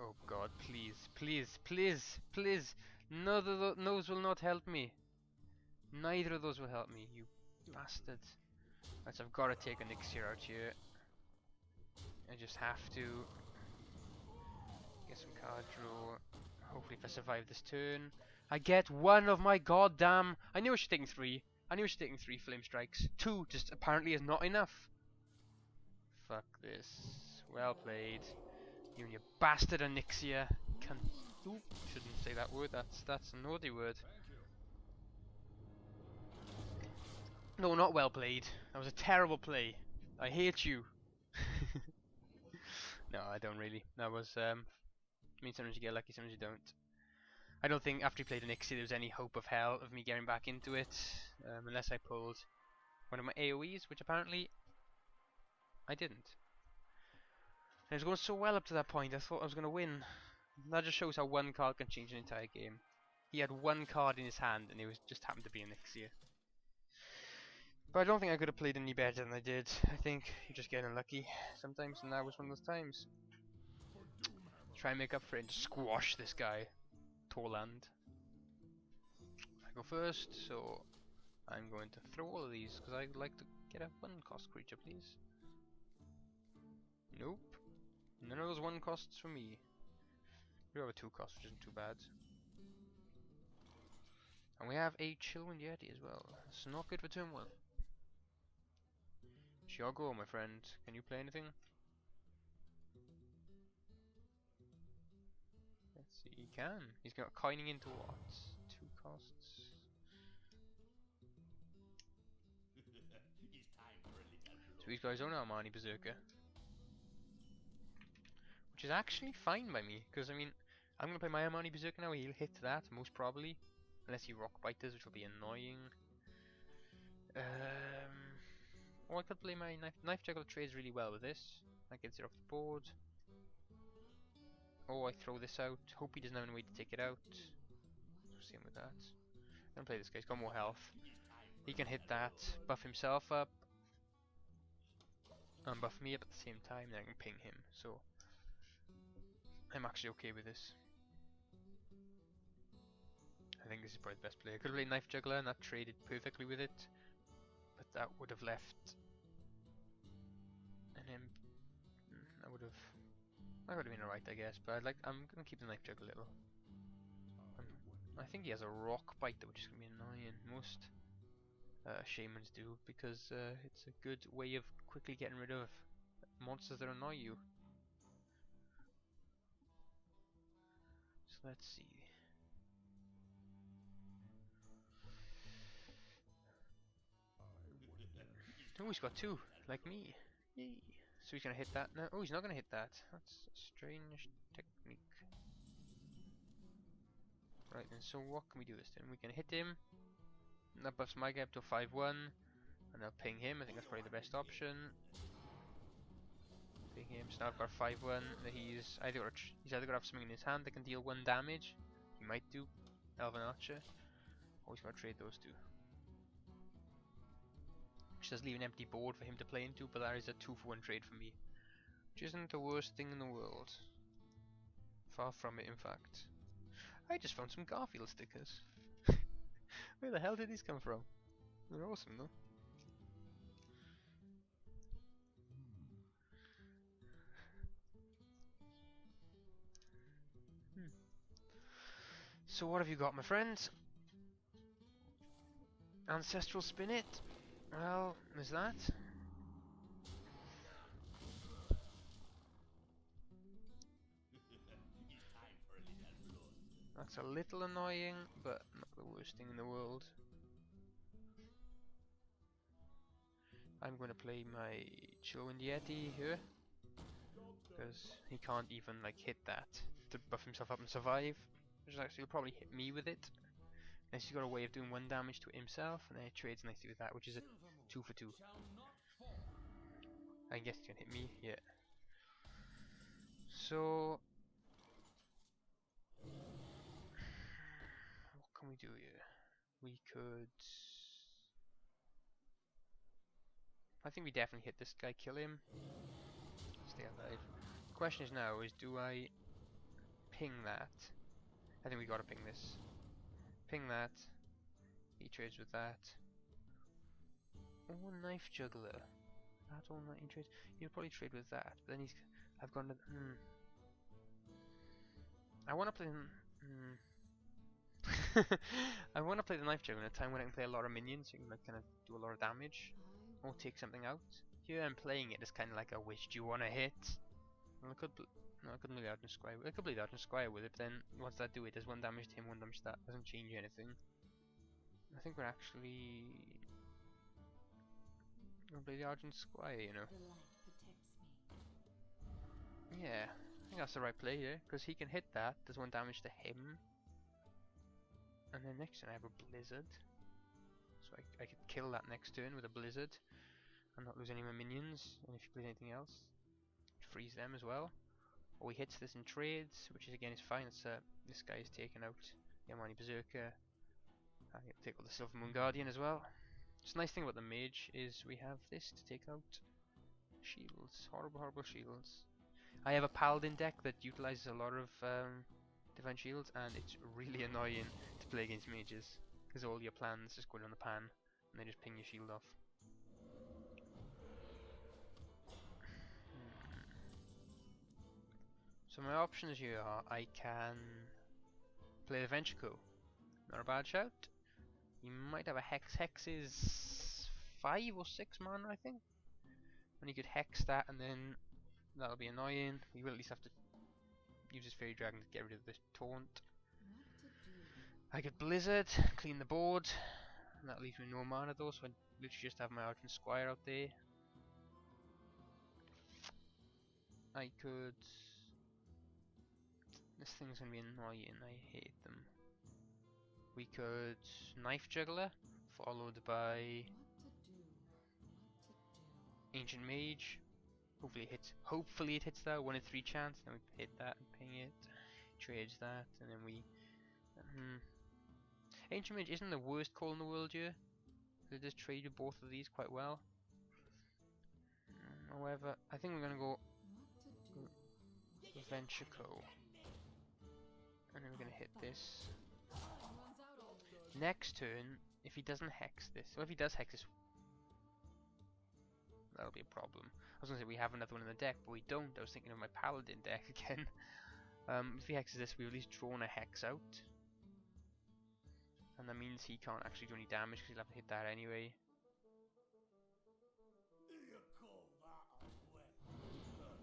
Speaker 1: Oh god, please, please, please, please. Neither of those will not help me. Neither of those will help me, you bastard. Right, so I've got to take an Onyxia out here. I just have to get some card draw. Hopefully if I survive this turn, I get one of my goddamn... I knew I should take 3. I knew I should take 3 flame strikes. 2 just apparently is not enough. Fuck this. Well played. You and your bastard Onyxia. Oop, shouldn't say that word. That's a naughty word. No, not well played. That was a terrible play. I hate you. No, I don't really. That was means sometimes you get lucky, sometimes you don't. I don't think after he played Onyxia there was any hope of hell of me getting back into it, unless I pulled one of my AoEs, which apparently I didn't. And it was going so well up to that point, I thought I was going to win. That just shows how one card can change an entire game. He had one card in his hand and it was just happened to be Onyxia. But I don't think I could have played any better than I did. I think you just get unlucky sometimes, and that was one of those times. Try and make up for it and squash this guy. Torland. I go first, so I'm going to throw all of these because I'd like to get a 1-cost creature, please. Nope. None of those 1 costs for me. We have a 2 cost, which isn't too bad. And we have a Chillwind Yeti as well. It's not good for turn 1. It's your go, my friend. Can you play anything? Let's see, he can. He's got coining into what? 2 costs. So he's got his own Armani Berserker. Which is actually fine by me, because I mean, I'm going to play my Armani Berserker now, he'll hit that, most probably. Unless he rock biters, which will be annoying. Or I could play my knife juggler trades really well with this. That gets it off the board. Oh, I throw this out. Hope he doesn't have any way to take it out. Same with that. I'm gonna play this guy. He's got more health. He can hit that, buff himself up, and buff me up at the same time. Then I can ping him. So I'm actually okay with this. I think this is probably the best play. I could play knife juggler, and that traded perfectly with it. But that would have left an imp. That would have been alright, I guess. But I'm gonna keep the knife juggler a little. I think he has a rock bite, which is gonna be annoying. Most shamans do, because it's a good way of quickly getting rid of monsters that annoy you. So let's see. Oh, he's got 2, like me. Yay. So he's gonna hit that now. Oh, he's not gonna hit that. That's a strange technique. Right then, so what can we do this time? We can hit him. And that buffs my guy up to 5-1. And I'll ping him. I think that's probably the best option. Ping him. So now I've got 5-1. He's either gonna have something in his hand that can deal 1 damage. He might do Elven Archer. Or he's gonna trade those two. Which does leave an empty board for him to play into, but that is a 2-for-1 trade for me. Which isn't the worst thing in the world. Far from it, in fact. I just found some Garfield stickers. Where the hell did these come from? They're awesome though. So what have you got, my friends? Ancestral Spinet? Well, there's that. That's a little annoying, but not the worst thing in the world. I'm going to play my Chillwind Yeti here, because he can't even like hit that to buff himself up and survive. Which is actually, he'll probably hit me with it. Unless he's got a way of doing 1 damage to himself, and then he trades nicely with that, which is a 2-for-2. I guess he can hit me, yeah. So what can we do here? We could... I think we definitely hit this guy, kill him, stay alive. The question is now is, do I ping that? I think we gotta ping this. Ping that. He trades with that. Oh, knife juggler. That all night he trades. He'll probably trade with that. But then he's. I've gone to. I want to play. I want to play the knife juggler in a time when I can play a lot of minions, so you can like, kind of do a lot of damage, or take something out. Here I'm playing it as kind of like a which do you want to hit. Well, I could. No, I couldn't play Argent Squire. I could play the Argent Squire with it, but then what's that do? It does 1 damage to him, 1 damage to that. Doesn't change anything. I think we're actually gonna play the Argent Squire, you know. Yeah, I think that's the right play here, because he can hit that, does 1 damage to him. And then next turn I have a Blizzard. So I could kill that next turn with a Blizzard and not lose any more minions. And if he plays anything else, freeze them as well. Or he hits this in trades, which is again is fine. It's this guy is taken out. Yamani Berserker. I get to take out the Silver Moon Guardian as well. Just a nice thing about the Mage is we have this to take out shields. Horrible, horrible shields. I have a Paladin deck that utilizes a lot of Divine Shields, and it's really annoying to play against mages because all your plans just go down the pan and they just ping your shield off. So my options here are I can play the Ventricle. Not a bad shout. He might have a Hex. Hex is 5 or 6 mana, I think. And he could Hex that, and then that'll be annoying. We will at least have to use his Fairy Dragon to get rid of this taunt. I could Blizzard, clean the board. And that leaves me no mana though, so I literally just have my Argent Squire out there. I could... This thing's gonna be annoying, I hate them. We could Knife Juggler, followed by Ancient Mage. Hopefully it hits that 1 in 3 chance. Then we hit that and ping it. Trades that, and then we. Ancient Mage isn't the worst call in the world here. They just traded both of these quite well. However, I think we're gonna go Ventricle, and then we're gonna hit this. Next turn, if he doesn't hex this, or if he does hex this, that'll be a problem. I was gonna say we have another one in the deck, but we don't. I was thinking of my Paladin deck again. If he hexes this, we've at least drawn a hex out, and that means he can't actually do any damage because he'll have to hit that anyway.
Speaker 3: You call that a win?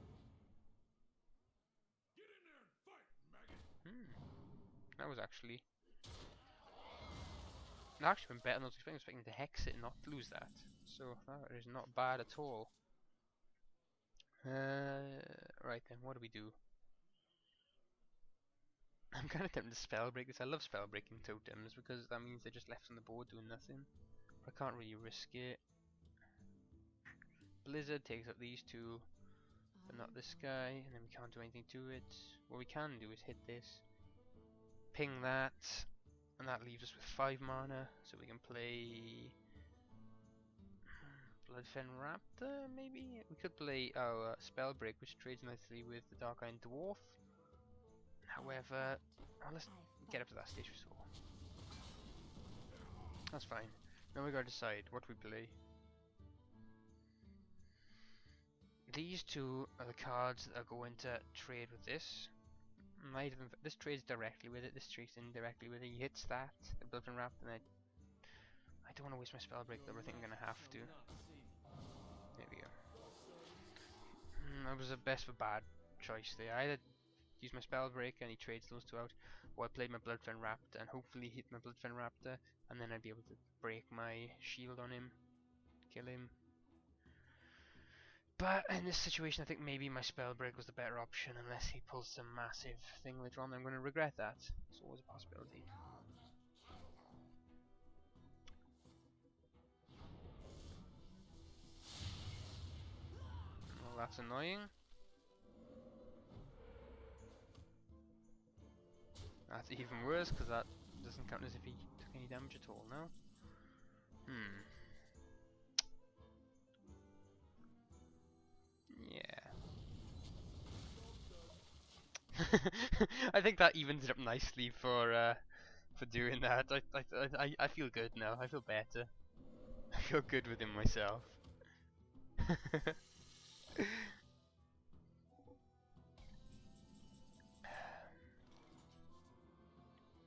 Speaker 3: Get in there and fight, maggot!
Speaker 1: That was actually. That actually been better than I was expecting. I was expecting to hex it and not lose that. So that is not bad at all. Right then, what do we do? I'm kind of tempted to spell break this. I love spell breaking totems because that means they're just left on the board doing nothing. But I can't really risk it. Blizzard takes up these two, but not this guy, and then we can't do anything to it. What we can do is hit this, ping that, and that leaves us with 5 mana, so we can play Bloodfen Raptor, maybe? We could play Spellbreak, which trades nicely with the Dark Iron Dwarf. However, let's get up to that stage first of all. That's fine. Now we gotta decide what we play. These two are the cards that are going to trade with this. This trades directly with it, this trades indirectly with it. He hits that, the Bloodfen Raptor, and I don't want to waste my Spellbreak though, but I think I'm gonna have to. There we go. That was the best of a bad choice there. I either use my Spellbreak and he trades those two out, or I played my Bloodfen Raptor and hopefully hit my Bloodfen Raptor, and then I'd be able to break my shield on him, kill him. But in this situation, I think maybe my Spellbreak was the better option, unless he pulls some massive thing later on. I'm going to regret that. It's always a possibility. Well, that's annoying. That's even worse, because that doesn't count as if he took any damage at all, no? Yeah. I think that evens it up nicely for doing that. I feel good now. I feel better. I feel good within myself.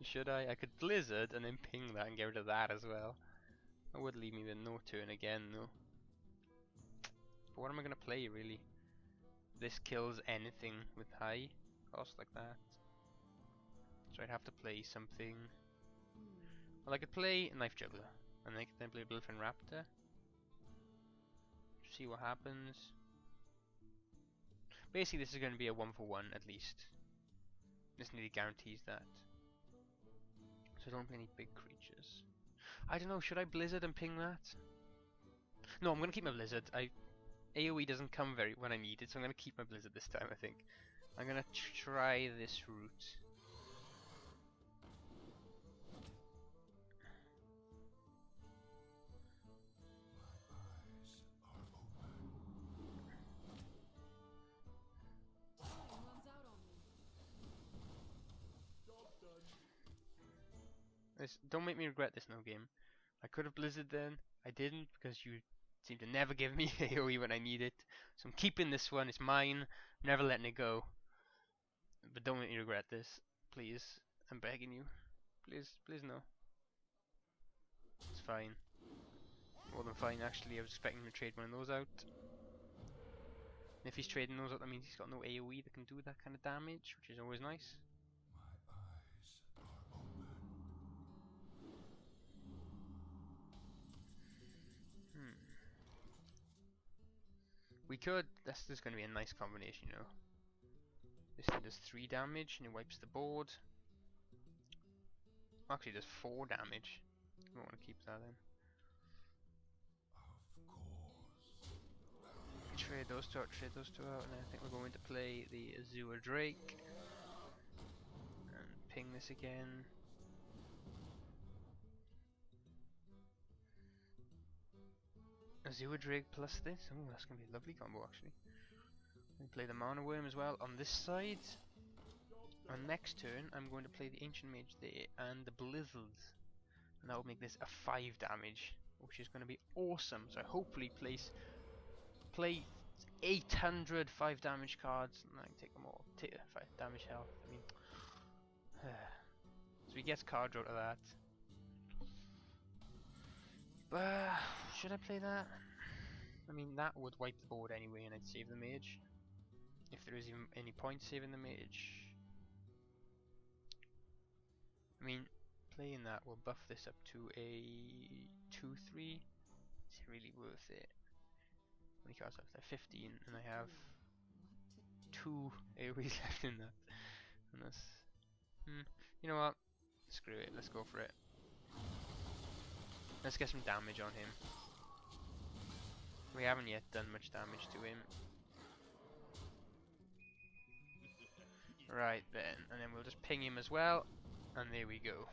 Speaker 1: Should I? I could Blizzard and then ping that and get rid of that as well. That would leave me with no turn again though. But what am I going to play really? This kills anything with high cost like that. So I'd have to play something. Well, I could play Knife Juggler and then play Bloodfen Raptor. See what happens. Basically this is going to be a 1-for-1 at least. This nearly guarantees that. So I don't play any big creatures. I don't know, should I Blizzard and ping that? No, I'm going to keep my Blizzard. AoE doesn't come when I need it, so I'm going to keep my Blizzard this time, I think. I'm going to try this route. Don't make me regret this no game. I could have Blizzard then. I didn't because you seem to never give me AoE when I need it. So I'm keeping this one. It's mine. Never letting it go. But don't make me regret this. Please. I'm begging you. Please. Please no. It's fine. More than fine actually. I was expecting him to trade one of those out. And if he's trading those out, that means he's got no AoE that can do that kind of damage, which is always nice. We could, this is going to be a nice combination, you know. This thing does 3 damage and it wipes the board. Actually, it does 4 damage. I don't want to keep that in. Trade those two out, and I think we're going to play the Azure Drake. And ping this again. Azure Drake plus this. Oh, that's going to be a lovely combo actually. We play the Mana Worm as well on this side. On next turn, I'm going to play the Ancient Mage there and the Blizzard. And that will make this a 5 damage, which is going to be awesome. So I hopefully play 800 5 damage cards, and I can take them all. 5 damage health. I mean, so he gets card draw to that. Should I play that? I mean, that would wipe the board anyway, and I'd save the Mage. If there is even any point saving the Mage. I mean, playing that will buff this up to a 2-3. Is it really worth it? How many cards left there? 15, and I have 2 AoEs left in that. And that's... You know what? Screw it, let's go for it. Let's get some damage on him. We haven't yet done much damage to him. Right then, and then we'll just ping him as well, and there we go.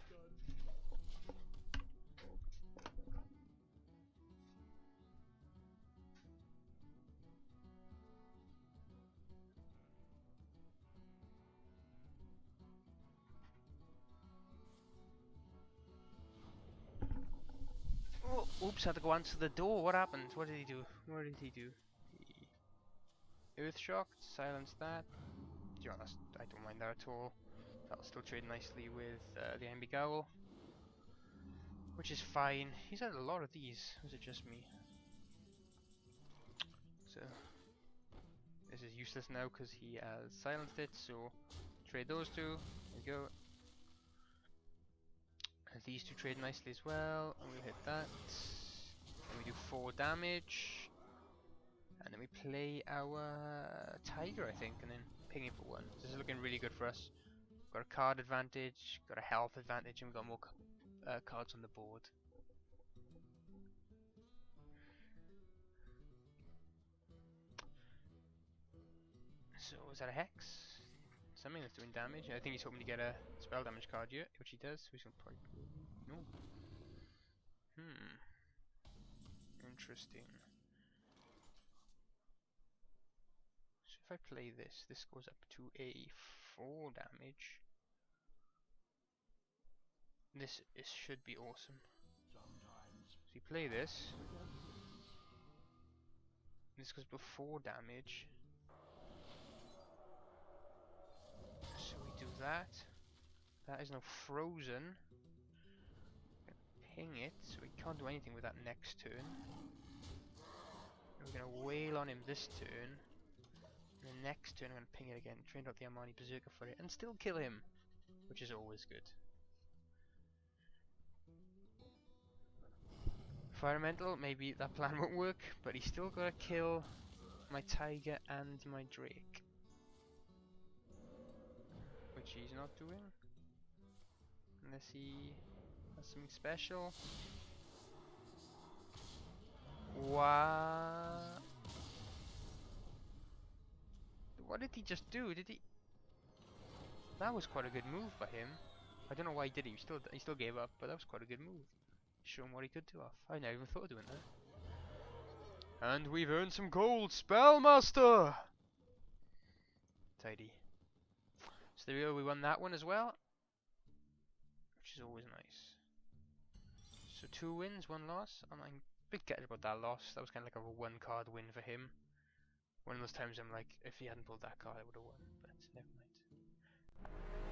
Speaker 1: Oh, oops, had to go answer the door. What happened? What did he do? What did he do? He Earth shocked, silenced that. To be honest, I don't mind that at all. That'll still trade nicely with the Envy Gowl, which is fine. He's had a lot of these. Was it just me? So this is useless now because he has silenced it. So trade those two. There we go. And these two trade nicely as well. And we'll hit that. And we do 4 damage. And then we play our Tiger, I think, and then ping him for 1. This is looking really good for us. Got a card advantage, got a health advantage, and we've got more cards on the board. So, is that a Hex? Something that's doing damage. I think he's hoping to get a spell damage card here, which he does. So he's gonna probably... No. Interesting. So if I play this, this goes up to a 4 damage. This should be awesome. So you play this. This goes to 4 damage. So we do that. That is now frozen. Ping it, so we can't do anything with that next turn. And we're gonna wail on him this turn. And the next turn I'm gonna ping it again, train out the Armani Berserker for it, and still kill him, which is always good. Environmental, maybe that plan won't work, but he's still gotta kill my Tiger and my Drake. Which he's not doing. Unless he has something special. What? What did he just do? Did he... That was quite a good move by him. I don't know why he did it, he still gave up, but that was quite a good move. Show him what he could do off. I never even thought of doing that. And we've earned some gold, Spellmaster! Tidy. So there we go, we won that one as well. Which is always nice. So 2 wins, 1 loss, and I'm a bit gutted about that loss. That was kind of like a 1 card win for him. One of those times I'm like, if he hadn't pulled that card I would have won, but never mind.